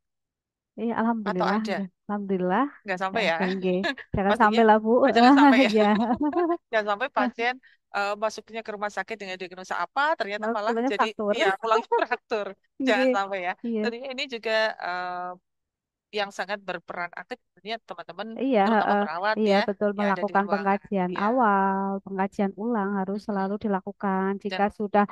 Speaker 3: Iya,
Speaker 2: Atau
Speaker 3: alhamdulillah,
Speaker 2: ada?
Speaker 3: nggih. Alhamdulillah,
Speaker 2: Nggak sampai
Speaker 3: nggak
Speaker 2: ya?
Speaker 3: ada, nggih. Jangan
Speaker 2: Maksudnya,
Speaker 3: sampai lah, Bu.
Speaker 2: oh, jangan sampai ya.
Speaker 3: Iya.
Speaker 2: Jangan sampai pasien masuknya ke rumah sakit dengan diagnosa apa, ternyata
Speaker 3: Malah
Speaker 2: malah
Speaker 3: pulangnya
Speaker 2: jadi,
Speaker 3: fraktur.
Speaker 2: ya, pulangnya fraktur. Jangan
Speaker 3: Nggih.
Speaker 2: sampai ya.
Speaker 3: Iya.
Speaker 2: Tentunya ini juga yang sangat berperan aktif, tentunya teman-teman,
Speaker 3: Iya,
Speaker 2: terutama
Speaker 3: heeh.
Speaker 2: perawat
Speaker 3: Iya
Speaker 2: ya,
Speaker 3: betul
Speaker 2: yang ada di
Speaker 3: melakukan
Speaker 2: ruangan.
Speaker 3: pengkajian
Speaker 2: Ya.
Speaker 3: awal, pengkajian ulang harus
Speaker 2: Mm-mm.
Speaker 3: selalu dilakukan. Jika
Speaker 2: Dan
Speaker 3: sudah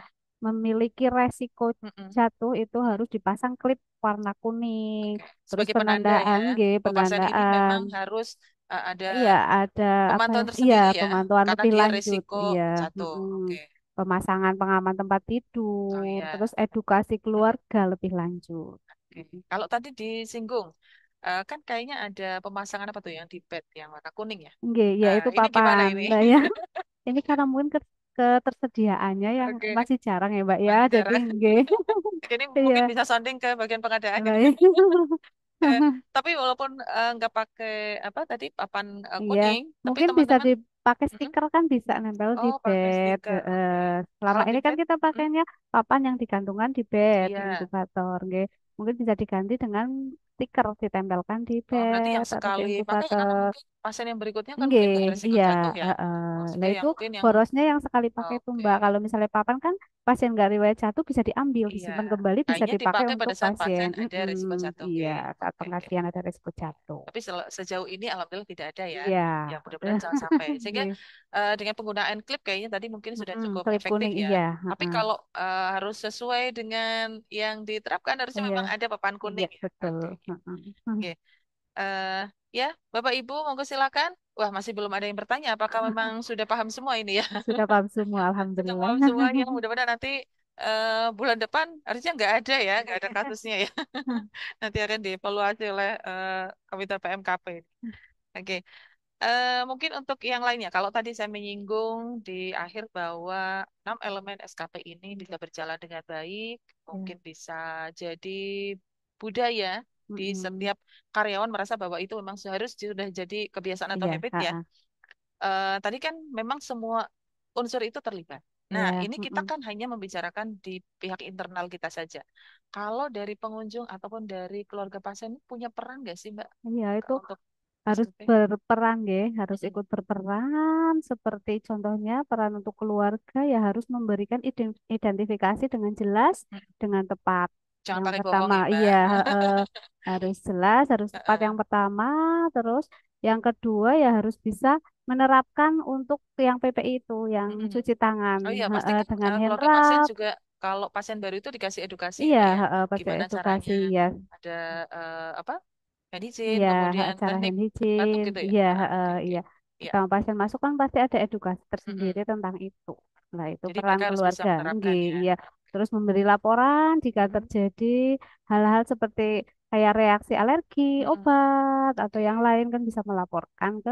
Speaker 3: memiliki resiko
Speaker 2: mm-mm.
Speaker 3: jatuh itu harus dipasang klip warna kuning.
Speaker 2: Oke.
Speaker 3: Terus
Speaker 2: Sebagai penanda ya,
Speaker 3: penandaan, G,
Speaker 2: bahwa pasien ini
Speaker 3: penandaan.
Speaker 2: memang harus ada
Speaker 3: Iya, ada apa ya?
Speaker 2: pemantauan
Speaker 3: Iya,
Speaker 2: tersendiri ya,
Speaker 3: pemantauan
Speaker 2: karena
Speaker 3: lebih
Speaker 2: dia
Speaker 3: lanjut.
Speaker 2: resiko
Speaker 3: Iya,
Speaker 2: jatuh.
Speaker 3: mm-mm.
Speaker 2: Oke.
Speaker 3: Pemasangan pengaman tempat
Speaker 2: Oh
Speaker 3: tidur,
Speaker 2: iya.
Speaker 3: terus edukasi
Speaker 2: Mm-mm.
Speaker 3: keluarga lebih lanjut.
Speaker 2: Oke. Kalau tadi disinggung, kan kayaknya ada pemasangan apa tuh yang di bed yang warna kuning ya.
Speaker 3: Nggih, ya itu
Speaker 2: Ini gimana
Speaker 3: papan.
Speaker 2: ini?
Speaker 3: Nah, ya, ini karena mungkin ketersediaannya yang
Speaker 2: Oke,
Speaker 3: masih jarang ya, Mbak ya.
Speaker 2: masih
Speaker 3: Jadi
Speaker 2: jarang.
Speaker 3: nggih.
Speaker 2: Ini
Speaker 3: Iya.
Speaker 2: mungkin bisa sounding ke bagian pengadaan.
Speaker 3: Nah, iya.
Speaker 2: Eh, tapi walaupun nggak pakai apa tadi papan
Speaker 3: Iya,
Speaker 2: kuning, tapi
Speaker 3: mungkin bisa
Speaker 2: teman-teman,
Speaker 3: dipakai
Speaker 2: mm-mm.
Speaker 3: stiker kan bisa nempel di
Speaker 2: Oh, pakai
Speaker 3: bed.
Speaker 2: stiker. Oke.
Speaker 3: Selama
Speaker 2: Kalau di
Speaker 3: ini kan
Speaker 2: bed,
Speaker 3: kita
Speaker 2: mm,
Speaker 3: pakainya papan yang digantungkan di bed,
Speaker 2: iya.
Speaker 3: inkubator. Nggih. Mungkin bisa diganti dengan stiker ditempelkan di
Speaker 2: Oh, berarti
Speaker 3: bed
Speaker 2: yang
Speaker 3: atau di
Speaker 2: sekali pakai karena
Speaker 3: inkubator.
Speaker 2: mungkin pasien yang berikutnya kan
Speaker 3: Nggih,
Speaker 2: mungkin beresiko
Speaker 3: iya,
Speaker 2: jatuh ya.
Speaker 3: heeh.
Speaker 2: Oh,
Speaker 3: Nah
Speaker 2: sehingga
Speaker 3: itu
Speaker 2: yang mungkin yang
Speaker 3: borosnya yang sekali pakai tuh
Speaker 2: oke.
Speaker 3: Mbak. Kalau misalnya papan kan pasien nggak riwayat jatuh bisa diambil,
Speaker 2: Iya,
Speaker 3: disimpan kembali, bisa
Speaker 2: kayaknya
Speaker 3: dipakai
Speaker 2: dipakai
Speaker 3: untuk
Speaker 2: pada saat
Speaker 3: pasien.
Speaker 2: pasien ada risiko jatuh. Oke,
Speaker 3: Iya, saat
Speaker 2: oke, oke.
Speaker 3: pengajian ada risiko jatuh.
Speaker 2: Tapi sejauh ini alhamdulillah tidak ada ya.
Speaker 3: Iya.
Speaker 2: Ya mudah-mudahan jangan sampai. Sehingga
Speaker 3: Nggih.
Speaker 2: dengan penggunaan klip kayaknya tadi mungkin sudah cukup
Speaker 3: Klip
Speaker 2: efektif
Speaker 3: kuning
Speaker 2: ya.
Speaker 3: iya,
Speaker 2: Tapi
Speaker 3: heeh.
Speaker 2: kalau harus sesuai dengan yang diterapkan harusnya
Speaker 3: Iya,
Speaker 2: memang ada papan
Speaker 3: iya
Speaker 2: kuning ya.
Speaker 3: betul.
Speaker 2: Oke, oke.
Speaker 3: Heeh.
Speaker 2: Oke. Eh, ya, Bapak Ibu monggo silakan. Wah, masih belum ada yang bertanya. Apakah memang sudah paham semua ini ya?
Speaker 3: Sudah paham semua,
Speaker 2: Sudah
Speaker 3: alhamdulillah.
Speaker 2: paham semuanya. Mudah-mudahan nanti bulan depan harusnya nggak ada ya, nggak ada kasusnya ya. Nanti akan dievaluasi oleh Komite PMKP. Oke. Mungkin untuk yang lainnya, kalau tadi saya menyinggung di akhir bahwa 6 elemen SKP ini bisa berjalan dengan baik,
Speaker 3: Ya.
Speaker 2: mungkin bisa jadi budaya di
Speaker 3: Mm-mm.
Speaker 2: setiap karyawan merasa bahwa itu memang harus sudah jadi kebiasaan atau
Speaker 3: Iya,
Speaker 2: habit ya.
Speaker 3: heeh.
Speaker 2: Tadi kan memang semua unsur itu terlibat. Nah,
Speaker 3: Iya,
Speaker 2: ini kita
Speaker 3: mm-mm.
Speaker 2: kan hanya membicarakan di pihak internal kita saja. Kalau dari pengunjung ataupun dari keluarga pasien punya peran nggak sih, Mbak,
Speaker 3: Iya, itu
Speaker 2: untuk
Speaker 3: harus
Speaker 2: SKP?
Speaker 3: berperan ya, harus
Speaker 2: Mm-mm.
Speaker 3: ikut berperan seperti contohnya peran untuk keluarga ya harus memberikan identifikasi dengan jelas, dengan tepat.
Speaker 2: Jangan
Speaker 3: Yang
Speaker 2: pakai bohong
Speaker 3: pertama,
Speaker 2: ya, Mbak.
Speaker 3: iya, harus jelas, harus tepat
Speaker 2: Heeh.
Speaker 3: yang pertama, terus yang kedua ya harus bisa menerapkan untuk yang PPI itu, yang
Speaker 2: Mm-mm.
Speaker 3: cuci tangan,
Speaker 2: Oh iya, pasti kan
Speaker 3: dengan hand
Speaker 2: keluarga pasien
Speaker 3: rub,
Speaker 2: juga kalau pasien baru itu dikasih edukasi ya,
Speaker 3: iya,
Speaker 2: Mbak ya.
Speaker 3: pasti
Speaker 2: Gimana caranya
Speaker 3: edukasi, ya.
Speaker 2: ada apa? Hand hygiene,
Speaker 3: Iya,
Speaker 2: kemudian
Speaker 3: cara
Speaker 2: teknik
Speaker 3: hand
Speaker 2: batuk
Speaker 3: hygiene,
Speaker 2: gitu ya.
Speaker 3: iya,
Speaker 2: Oke, oke.
Speaker 3: iya.
Speaker 2: Iya.
Speaker 3: Kalau pasien masuk kan pasti ada edukasi
Speaker 2: Mm-mm.
Speaker 3: tersendiri tentang itu. Nah, itu
Speaker 2: Jadi
Speaker 3: peran
Speaker 2: mereka harus bisa
Speaker 3: keluarga, nggih,
Speaker 2: menerapkannya.
Speaker 3: iya. Terus memberi laporan jika
Speaker 2: Mm-mm.
Speaker 3: terjadi hal-hal seperti kayak reaksi alergi,
Speaker 2: Mm-mm.
Speaker 3: obat atau yang
Speaker 2: Oke.
Speaker 3: lain kan bisa melaporkan ke,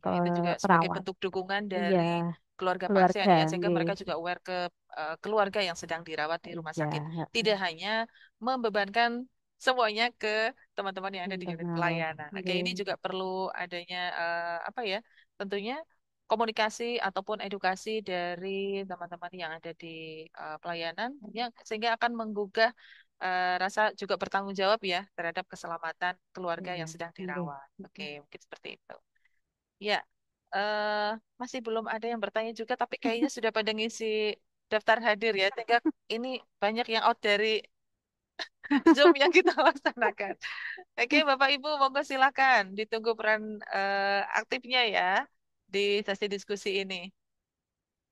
Speaker 3: ke
Speaker 2: Itu juga sebagai
Speaker 3: perawat.
Speaker 2: bentuk dukungan
Speaker 3: Iya,
Speaker 2: dari keluarga pasien
Speaker 3: keluarga,
Speaker 2: ya, sehingga
Speaker 3: nggih.
Speaker 2: mereka juga aware ke keluarga yang sedang dirawat di rumah
Speaker 3: Iya,
Speaker 2: sakit. Tidak hanya membebankan semuanya ke teman-teman yang ada di unit
Speaker 3: internal,
Speaker 2: pelayanan. Oke,
Speaker 3: nggih.
Speaker 2: ini juga perlu adanya apa ya, tentunya komunikasi ataupun edukasi dari teman-teman yang ada di pelayanan sehingga akan menggugah rasa juga bertanggung jawab ya terhadap keselamatan keluarga
Speaker 3: Iya,
Speaker 2: yang sedang
Speaker 3: nggih.
Speaker 2: dirawat. Oke, mungkin seperti itu. Ya, eh masih belum ada yang bertanya juga, tapi kayaknya sudah pada ngisi daftar hadir ya. Sehingga ini banyak yang out dari Zoom yang kita laksanakan. Oke, Bapak Ibu, monggo silakan ditunggu peran aktifnya ya di sesi diskusi ini.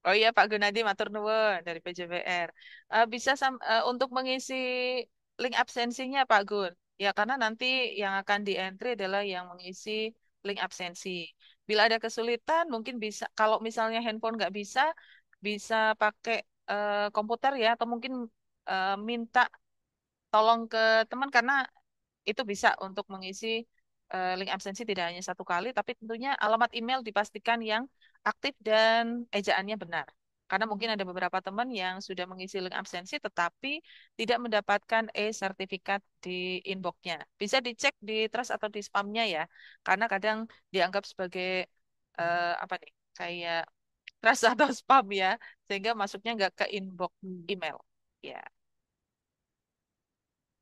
Speaker 2: Oh iya, Pak Gunadi matur nuwun dari PJBR. Bisa untuk mengisi link absensinya, Pak Gun. Ya, karena nanti yang akan di-entry adalah yang mengisi link absensi. Bila ada kesulitan, mungkin bisa, kalau misalnya handphone nggak bisa, bisa pakai komputer ya, atau mungkin minta tolong ke teman karena itu bisa untuk mengisi link absensi tidak hanya satu kali, tapi tentunya alamat email dipastikan yang aktif dan ejaannya benar. Karena mungkin ada beberapa teman yang sudah mengisi link absensi tetapi tidak mendapatkan e-sertifikat di inboxnya. Bisa dicek di trust atau di spamnya ya, karena kadang dianggap sebagai apa nih, kayak trust atau spam ya, sehingga masuknya nggak ke inbox
Speaker 3: Hmm.
Speaker 2: email. Ya,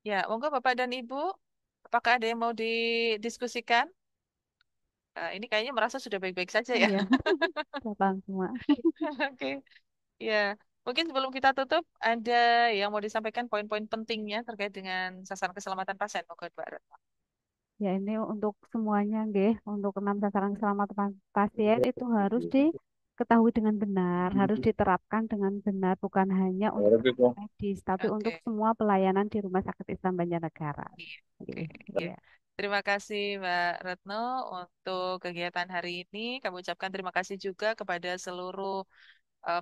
Speaker 2: ya, monggo Bapak dan Ibu, apakah ada yang mau didiskusikan? Ini kayaknya merasa sudah baik-baik saja ya.
Speaker 3: Iya, gampang semua.
Speaker 2: Oke, ya. Mungkin sebelum kita tutup, ada yang mau disampaikan poin-poin pentingnya terkait dengan sasaran keselamatan pasien. Monggo, Mbak Retno.
Speaker 3: Ya ini untuk semuanya, nggih. Untuk 6 sasaran keselamatan pasien itu harus diketahui dengan benar, harus diterapkan dengan benar, bukan hanya untuk medis, tapi untuk
Speaker 2: Oke,
Speaker 3: semua pelayanan di Rumah Sakit Islam Banjarnegara.
Speaker 2: iya, oke,
Speaker 3: Nggih.
Speaker 2: ya.
Speaker 3: Iya.
Speaker 2: Terima kasih Mbak Retno untuk kegiatan hari ini. Kami ucapkan terima kasih juga kepada seluruh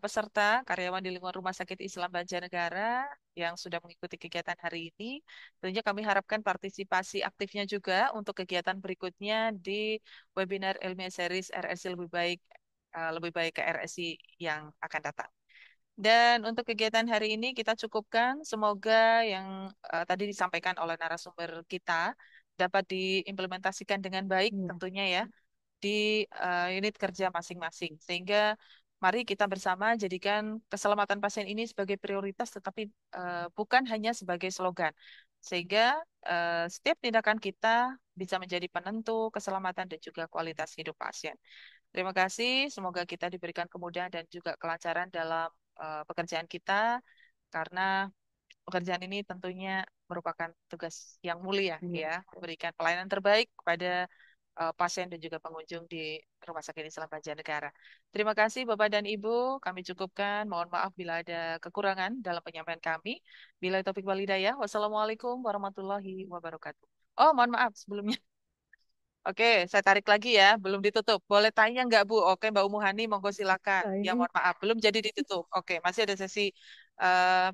Speaker 2: peserta karyawan di lingkungan Rumah Sakit Islam Banjarnegara yang sudah mengikuti kegiatan hari ini. Tentunya kami harapkan partisipasi aktifnya juga untuk kegiatan berikutnya di webinar ilmiah series RSI lebih baik ke RSI yang akan datang. Dan untuk kegiatan hari ini kita cukupkan. Semoga yang tadi disampaikan oleh narasumber kita dapat diimplementasikan dengan baik
Speaker 3: Iya.
Speaker 2: tentunya ya di unit kerja masing-masing. Sehingga mari kita bersama jadikan keselamatan pasien ini sebagai prioritas, tetapi bukan hanya sebagai slogan. Sehingga setiap tindakan kita bisa menjadi penentu keselamatan dan juga kualitas hidup pasien. Terima kasih, semoga kita diberikan kemudahan dan juga kelancaran dalam pekerjaan kita, karena pekerjaan ini tentunya merupakan tugas yang mulia
Speaker 3: Iya.
Speaker 2: ya, memberikan pelayanan terbaik kepada pasien dan juga pengunjung di Rumah Sakit Islam Banjarnegara. Terima kasih Bapak dan Ibu, kami cukupkan. Mohon maaf bila ada kekurangan dalam penyampaian kami. Bila taufiq walhidayah. Wassalamualaikum warahmatullahi wabarakatuh. Oh, mohon maaf sebelumnya. Oke, saya tarik lagi ya, belum ditutup. Boleh tanya nggak Bu? Oke, Mbak Umuhani, monggo silakan.
Speaker 3: Oh,
Speaker 2: Ya,
Speaker 3: ini
Speaker 2: mohon maaf, belum jadi ditutup. Oke, masih ada sesi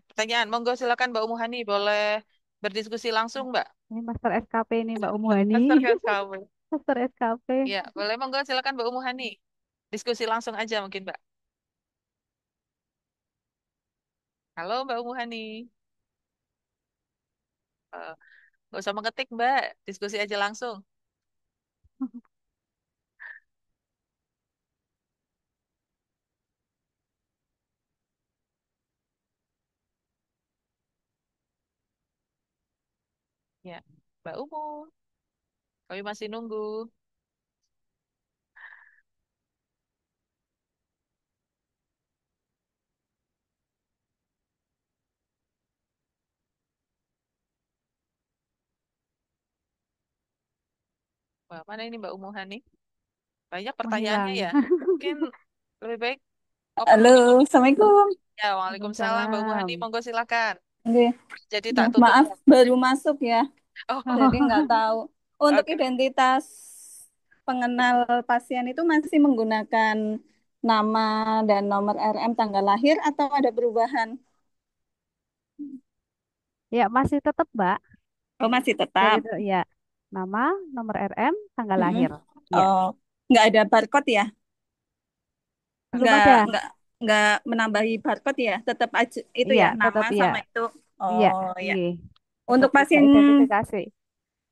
Speaker 2: pertanyaan. Monggo silakan Mbak Umuhani, boleh berdiskusi langsung, Mbak.
Speaker 3: ini Master SKP ini Mbak Umuhani.
Speaker 2: Master Class kamu.
Speaker 3: Master SKP.
Speaker 2: Ya, boleh monggo silakan Mbak Umuhani. Diskusi langsung aja mungkin, Mbak. Halo, Mbak Umuhani. Eh, nggak usah mengetik, Mbak. Diskusi aja langsung. Ya, Mbak Umu, kami masih nunggu. Wah, mana ini Mbak Umuhani? Banyak pertanyaannya
Speaker 3: Menghilang.
Speaker 2: ya. Mungkin lebih baik open
Speaker 4: Halo,
Speaker 2: mic.
Speaker 4: Assalamuikum.
Speaker 2: Ya, Waalaikumsalam Mbak Umuhani.
Speaker 3: Waalaikumsalam.
Speaker 2: Monggo silakan.
Speaker 4: Oke.
Speaker 2: Jadi tak
Speaker 4: Duh,
Speaker 2: tutup.
Speaker 4: maaf, baru masuk ya, jadi nggak
Speaker 3: Oh,
Speaker 4: tahu. Untuk
Speaker 2: Oke.
Speaker 4: identitas pengenal pasien itu masih menggunakan nama dan nomor RM tanggal lahir atau ada perubahan?
Speaker 3: ya masih tetap Mbak.
Speaker 4: Oh, masih
Speaker 3: Jadi
Speaker 4: tetap.
Speaker 3: itu ya nama, nomor RM, tanggal
Speaker 4: Mm-mm.
Speaker 3: lahir. Ya,
Speaker 4: Oh, nggak ada barcode ya?
Speaker 3: belum
Speaker 4: Nggak,
Speaker 3: ada.
Speaker 4: nggak, nggak menambahi barcode ya? Tetap aja itu
Speaker 3: Iya,
Speaker 4: ya,
Speaker 3: tetap
Speaker 4: nama
Speaker 3: iya.
Speaker 4: sama itu.
Speaker 3: Iya,
Speaker 4: Oh ya.
Speaker 3: nggih. Tetap
Speaker 4: Untuk
Speaker 3: bisa
Speaker 4: pasien
Speaker 3: identifikasi.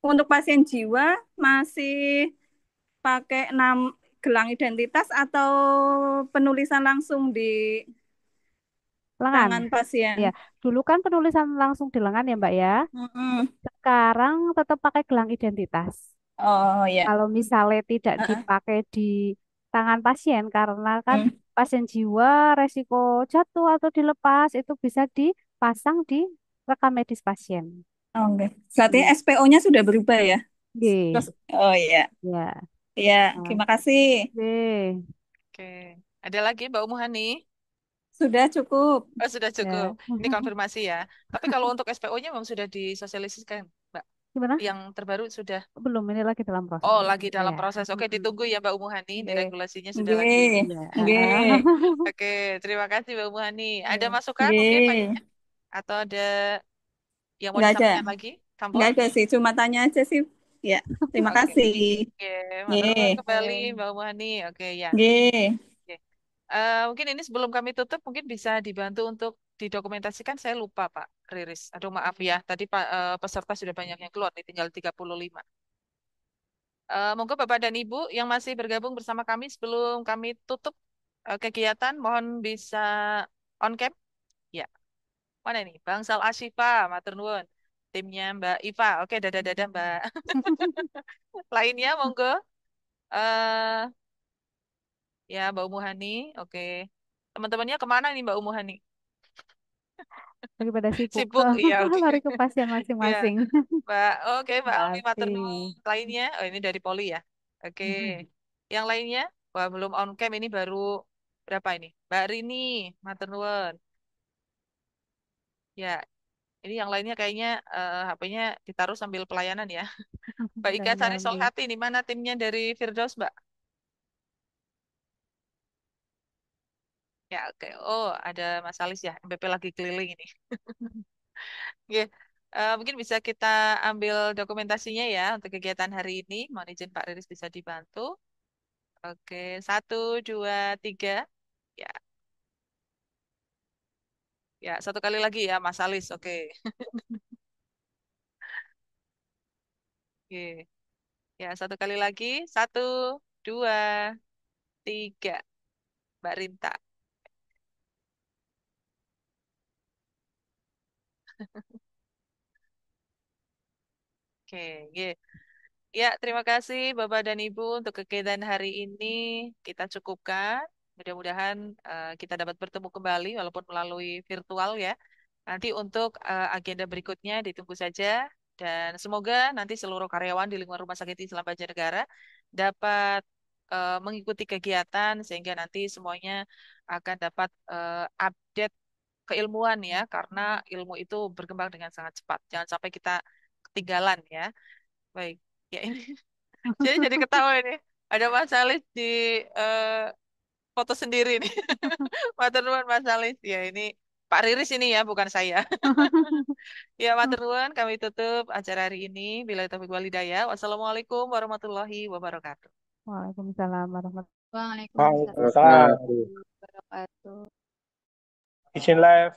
Speaker 4: untuk pasien jiwa masih pakai nama gelang identitas atau penulisan langsung di
Speaker 3: Lengan.
Speaker 4: tangan pasien?
Speaker 3: Ya, dulu kan penulisan langsung di lengan ya Mbak ya.
Speaker 4: Mm-mm.
Speaker 3: Sekarang tetap pakai gelang identitas.
Speaker 4: Oh ya.
Speaker 3: Kalau misalnya tidak
Speaker 4: Heeh.
Speaker 3: dipakai di tangan pasien karena kan
Speaker 4: Mm.
Speaker 3: pasien jiwa resiko jatuh atau dilepas itu bisa dipasang di rekam medis pasien.
Speaker 4: Oke. Berarti
Speaker 3: Iya.
Speaker 4: SPO-nya sudah berubah ya? Terus,
Speaker 3: Oke.
Speaker 4: oh iya.
Speaker 3: Ya.
Speaker 4: Ya,
Speaker 3: Nah,
Speaker 4: terima kasih.
Speaker 3: oke.
Speaker 2: Oke. Ada lagi Mbak Umuhani?
Speaker 4: Sudah cukup.
Speaker 2: Oh, sudah cukup.
Speaker 3: Ya.
Speaker 2: Ini konfirmasi ya. Tapi kalau untuk SPO-nya memang sudah disosialisasikan, Mbak.
Speaker 3: Gimana?
Speaker 2: Yang terbaru sudah.
Speaker 3: Belum, ini lagi dalam
Speaker 2: Oh,
Speaker 3: proses.
Speaker 2: lagi dalam
Speaker 3: Ya.
Speaker 2: proses. Oke, ditunggu ya Mbak Umuhani. Ini
Speaker 3: Oke.
Speaker 2: regulasinya sudah lagi.
Speaker 4: Nggih.
Speaker 3: Iya.
Speaker 4: Nggih.
Speaker 2: Oke, terima kasih Mbak Umuhani. Ada
Speaker 3: Ya.
Speaker 2: masukan mungkin
Speaker 4: Nggih.
Speaker 2: lainnya? Atau ada yang mau
Speaker 4: Nggak ada.
Speaker 2: disampaikan lagi?
Speaker 4: Nggak
Speaker 2: Campur?
Speaker 4: ada sih. Cuma tanya aja sih. Ya, terima
Speaker 2: Oke.
Speaker 4: kasih.
Speaker 2: Oke, matur nuwun
Speaker 4: Nggih.
Speaker 2: kembali Mbak Umuhani. Oke, ya.
Speaker 4: Nggih.
Speaker 2: Oke. Mungkin ini sebelum kami tutup, mungkin bisa dibantu untuk didokumentasikan. Saya lupa, Pak Riris. Aduh, maaf ya. Tadi Pak peserta sudah banyak yang keluar, nih, tinggal 35. Monggo Bapak dan Ibu yang masih bergabung bersama kami sebelum kami tutup kegiatan, mohon bisa on cam. Ya, mana ini? Bangsal Asyifa, matur nuwun. Timnya Mbak Iva. Oke, dadah-dadah Mbak. Lainnya, monggo. eh ya, Mbak Umuhani. Oke. Teman-temannya kemana nih Mbak Umuhani?
Speaker 3: Daripada sibuk ke
Speaker 2: Sibuk, iya oke.
Speaker 3: lari ke pasien
Speaker 2: Iya,
Speaker 3: masing-masing.
Speaker 2: Mbak. Oke, Mbak Almi matur nuwun.
Speaker 3: Makasih.
Speaker 2: Lainnya, oh ini dari Poli ya. Oke. Yang lainnya, wah belum on cam ini baru berapa ini? Mbak Rini, matur nuwun. Ya, ini yang lainnya kayaknya HP-nya ditaruh sambil pelayanan ya. Mbak Ika Sari
Speaker 3: Jangan-jangan.
Speaker 2: Solhati, ini mana timnya dari Firdaus, Mbak? Ya, oke. Oh, ada Mas Alis ya. MPP lagi keliling ini. Oke. Mungkin bisa kita ambil dokumentasinya ya untuk kegiatan hari ini. Mohon izin Pak Riris bisa dibantu. Oke, 1, 2, 3. Ya, ya satu kali lagi ya Mas Alis. Oke, oke. Ya satu kali lagi. 1, 2, 3. Mbak Rinta. Oke, oke. Ya, terima kasih Bapak dan Ibu untuk kegiatan hari ini. Kita cukupkan. Mudah-mudahan kita dapat bertemu kembali walaupun melalui virtual ya. Nanti untuk agenda berikutnya ditunggu saja dan semoga nanti seluruh karyawan di lingkungan Rumah Sakit Islam Banjarnegara dapat mengikuti kegiatan sehingga nanti semuanya akan dapat update keilmuan ya karena ilmu itu berkembang dengan sangat cepat. Jangan sampai kita ketinggalan ya. Baik. Ya ini jadi ketawa ini. Ada Mas Alis di eh, foto sendiri nih. Matur nuwun Mas Alis. Ya ini Pak Riris ini ya, bukan saya. Ya, matur nuwun kami tutup acara hari ini. Bila taufik wal hidayah. Wassalamualaikum warahmatullahi wabarakatuh.
Speaker 3: Waalaikumsalam warahmatullahi
Speaker 5: Waalaikumsalam
Speaker 3: wabarakatuh.
Speaker 5: izin live.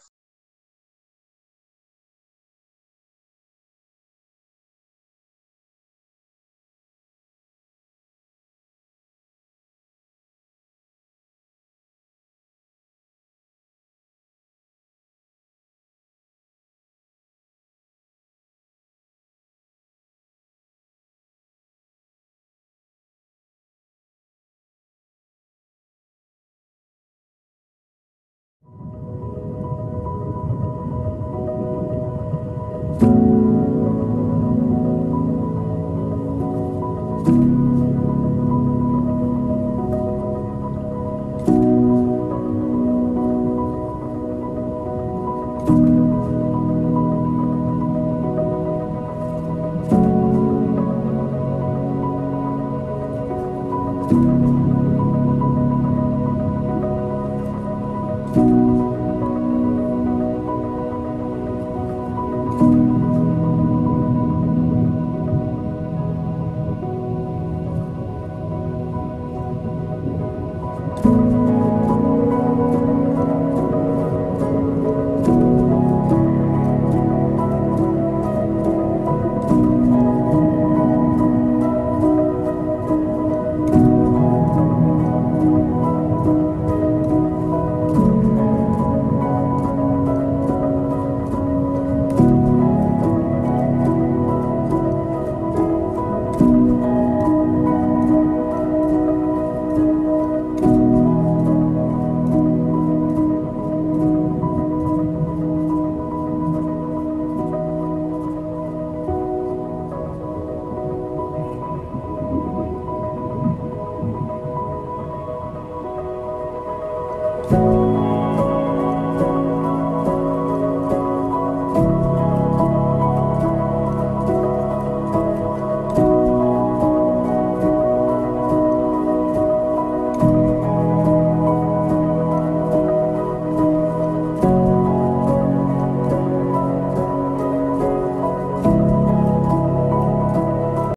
Speaker 3: Pak.